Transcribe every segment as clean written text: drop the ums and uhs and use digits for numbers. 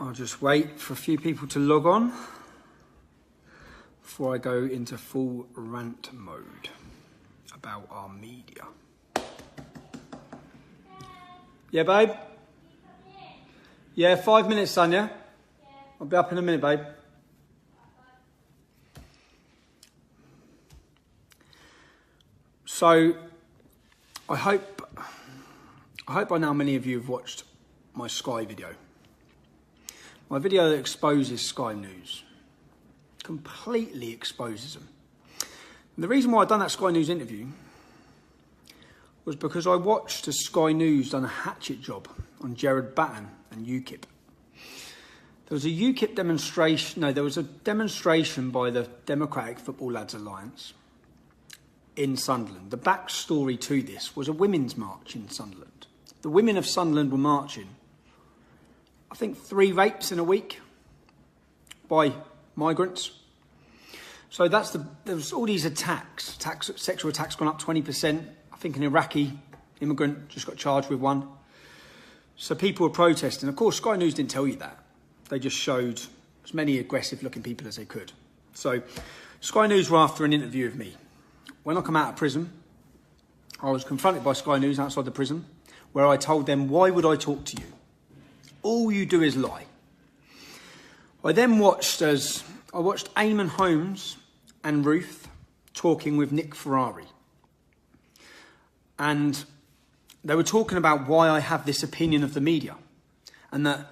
I'll just wait for a few people to log on before I go into full rant mode about our media. Yeah, babe? Yeah, 5 minutes, son, yeah? I'll be up in a minute, babe. So, I hope by now many of you have watched my Sky video. My video that exposes Sky News. Completely exposes them. And the reason why I've done that Sky News interview was because I watched as Sky News done a hatchet job on Gerard Batten and UKIP. There was a UKIP demonstration, no, there was a demonstration by the Democratic Football Lads Alliance in Sunderland. The backstory to this was a women's march in Sunderland. The women of Sunderland were marching, I think 3 rapes in a week by migrants. So there was all these attacks, sexual attacks gone up 20%. I think an Iraqi immigrant just got charged with one. So people were protesting. Of course, Sky News didn't tell you that. They just showed as many aggressive looking people as they could. So Sky News were after an interview of me. When I come out of prison, I was confronted by Sky News outside the prison, where I told them, why would I talk to you? All you do is lie. I then watched Eamon Holmes and Ruth talking with Nick Ferrari. And they were talking about why I have this opinion of the media and that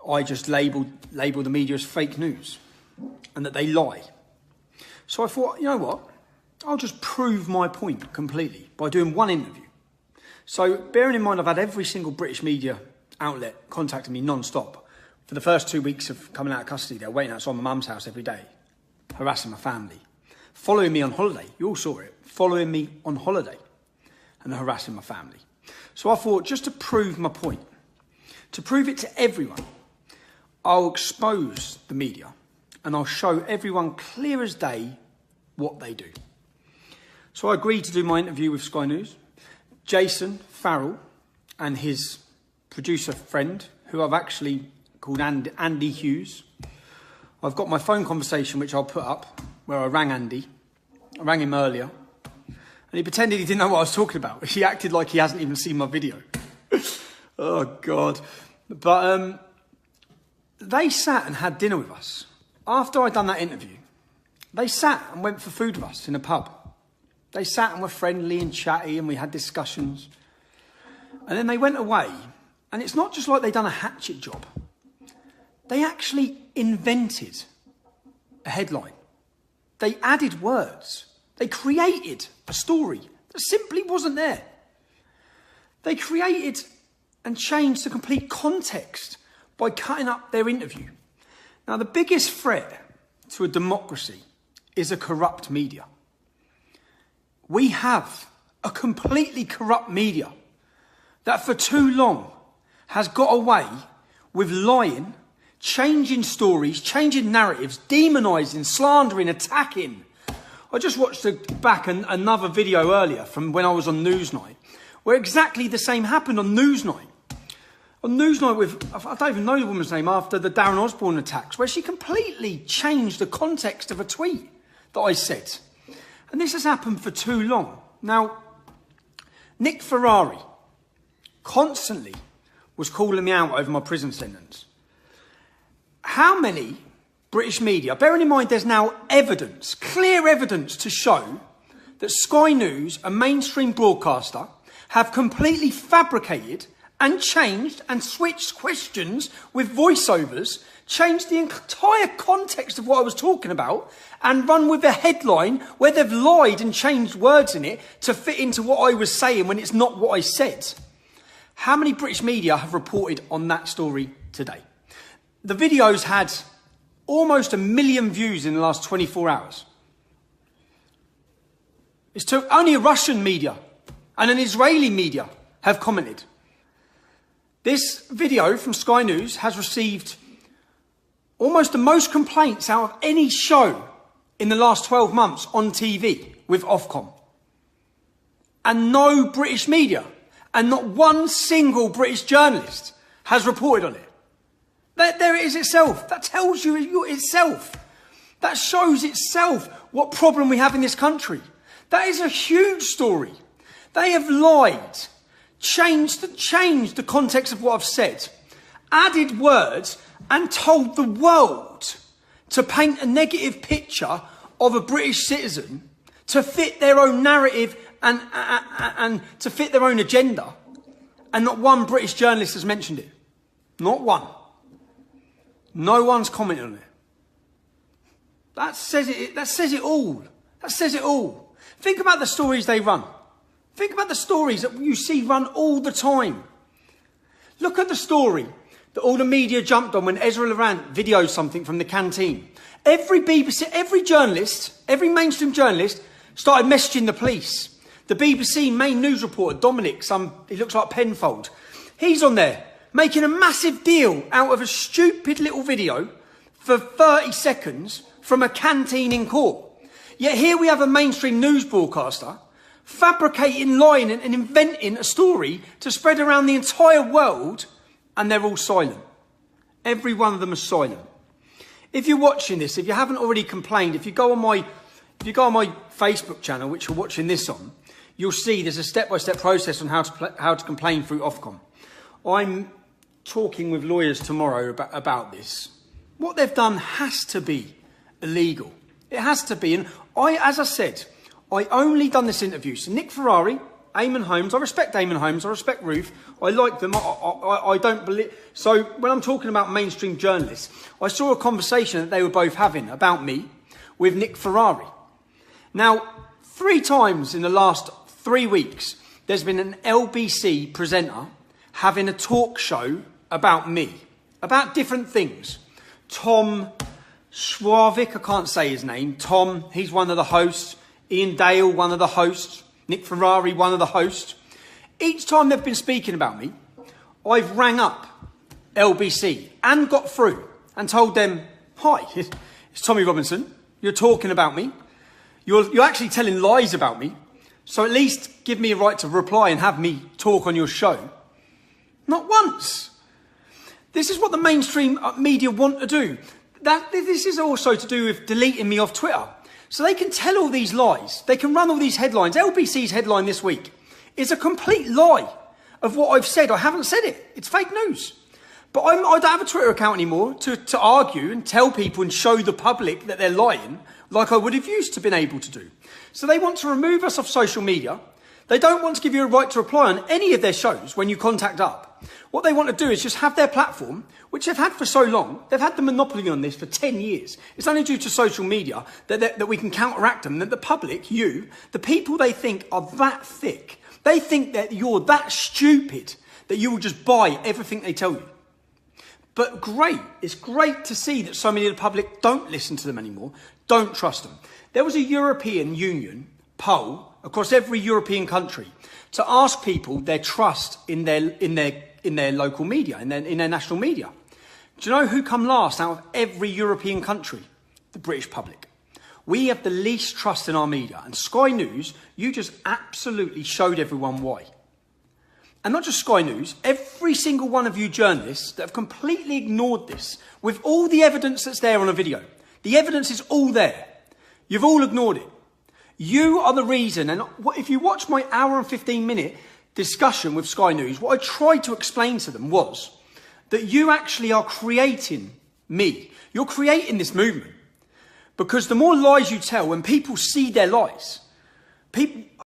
I just label the media as fake news and that they lie. So I thought, you know what? I'll just prove my point completely by doing one interview. So bearing in mind I've had every single British media outlet contacting me non-stop. For the first 2 weeks of coming out of custody, they're waiting outside my mum's house every day, harassing my family, following me on holiday. You all saw it, following me on holiday and harassing my family. So I thought, just to prove my point, to prove it to everyone, I'll expose the media and I'll show everyone clear as day what they do. So I agreed to do my interview with Sky News. Jason Farrell and his producer friend, who I've actually called Andy Hughes. I've got my phone conversation, which I'll put up, where I rang Andy. I rang him earlier. And he pretended he didn't know what I was talking about. He acted like he hasn't even seen my video. Oh, God. But they sat and had dinner with us. After I'd done that interview, they sat and went for food with us in a pub. They sat and were friendly and chatty and we had discussions. And then they went away. And it's not just like they'd done a hatchet job. They actually invented a headline. They added words. They created a story that simply wasn't there. They created and changed the complete context by cutting up their interview. Now, the biggest threat to a democracy is a corrupt media. We have a completely corrupt media that for too long has got away with lying, changing stories, changing narratives, demonising, slandering, attacking. I just watched back another video earlier from when I was on Newsnight, where exactly the same happened on Newsnight. On Newsnight with, I don't even know the woman's name, after the Darren Osborne attacks, where she completely changed the context of a tweet that I said. And this has happened for too long. Now, Nick Ferrari constantly was calling me out over my prison sentence. How many British media, bearing in mind there's now evidence, clear evidence to show that Sky News, a mainstream broadcaster, have completely fabricated and changed and switched questions with voiceovers, changed the entire context of what I was talking about and run with a headline where they've lied and changed words in it to fit into what I was saying when it's not what I said. How many British media have reported on that story today? The video's had almost 1 million views in the last 24 hours. It's took only a Russian media and an Israeli media have commented. This video from Sky News has received almost the most complaints out of any show in the last 12 months on TV with Ofcom. And no British media and not one single British journalist has reported on it. There it is itself. That tells you itself. That shows itself what problem we have in this country. That is a huge story. They have lied, changed the context of what I've said, added words and told the world to paint a negative picture of a British citizen to fit their own narrative and to fit their own agenda. And not one British journalist has mentioned it. Not one. No one's commented on it. That says it all. That says it all. Think about the stories they run. Think about the stories that you see run all the time. Look at the story that all the media jumped on when Ezra Lorant videoed something from the canteen. Every BBC, every journalist, every mainstream journalist started messaging the police. The BBC main news reporter, Dominic, he looks like Penfold. He's on there making a massive deal out of a stupid little video for 30 seconds from a canteen in court. Yet here we have a mainstream news broadcaster fabricating, lying and inventing a story to spread around the entire world, and they're all silent. Every one of them is silent. If you're watching this, if you haven't already complained, if you go on my Facebook channel, which you're watching this on, you'll see there's a step-by-step process on how to complain through Ofcom. I'm talking with lawyers tomorrow about this. What they've done has to be illegal. It has to be. And as I said, I only done this interview. So Nick Ferrari, Eamon Holmes, I respect Eamon Holmes, I respect Ruth, I like them, I don't believe... So when I'm talking about mainstream journalists, I saw a conversation that they were both having about me with Nick Ferrari. Now, 3 times in the last 3 weeks, there's been an LBC presenter having a talk show about me, about different things. Tom Schwarvik, I can't say his name. Tom, he's one of the hosts. Ian Dale, one of the hosts. Nick Ferrari, one of the hosts. Each time they've been speaking about me, I've rang up LBC and got through and told them, hi, it's Tommy Robinson. You're talking about me. You're actually telling lies about me. So at least give me a right to reply and have me talk on your show. Not once. This is what the mainstream media want to do. This is also to do with deleting me off Twitter. So they can tell all these lies. They can run all these headlines. LBC's headline this week is a complete lie of what I've said. I haven't said it. It's fake news. But I don't have a Twitter account anymore to argue and tell people and show the public that they're lying like I would have used to been able to do. So they want to remove us off social media. They don't want to give you a right to reply on any of their shows when you contact up. What they want to do is just have their platform, which they've had for so long. They've had the monopoly on this for 10 years. It's only due to social media that we can counteract them, that the public, you, the people they think are that thick, they think that you're that stupid that you will just buy everything they tell you. But great, it's great to see that so many of the public don't listen to them anymore, don't trust them. There was a European Union poll across every European country to ask people their trust in their local media, in their national media. Do you know who come last out of every European country? The British public. We have the least trust in our media. And Sky News, you just absolutely showed everyone why. And not just Sky News, every single one of you journalists that have completely ignored this with all the evidence that's there on a video. The evidence is all there. You've all ignored it. You are the reason. And if you watch my hour and 15-minute discussion with Sky News, what I tried to explain to them was that you actually are creating me. You're creating this movement. Because the more lies you tell, when people see their lies,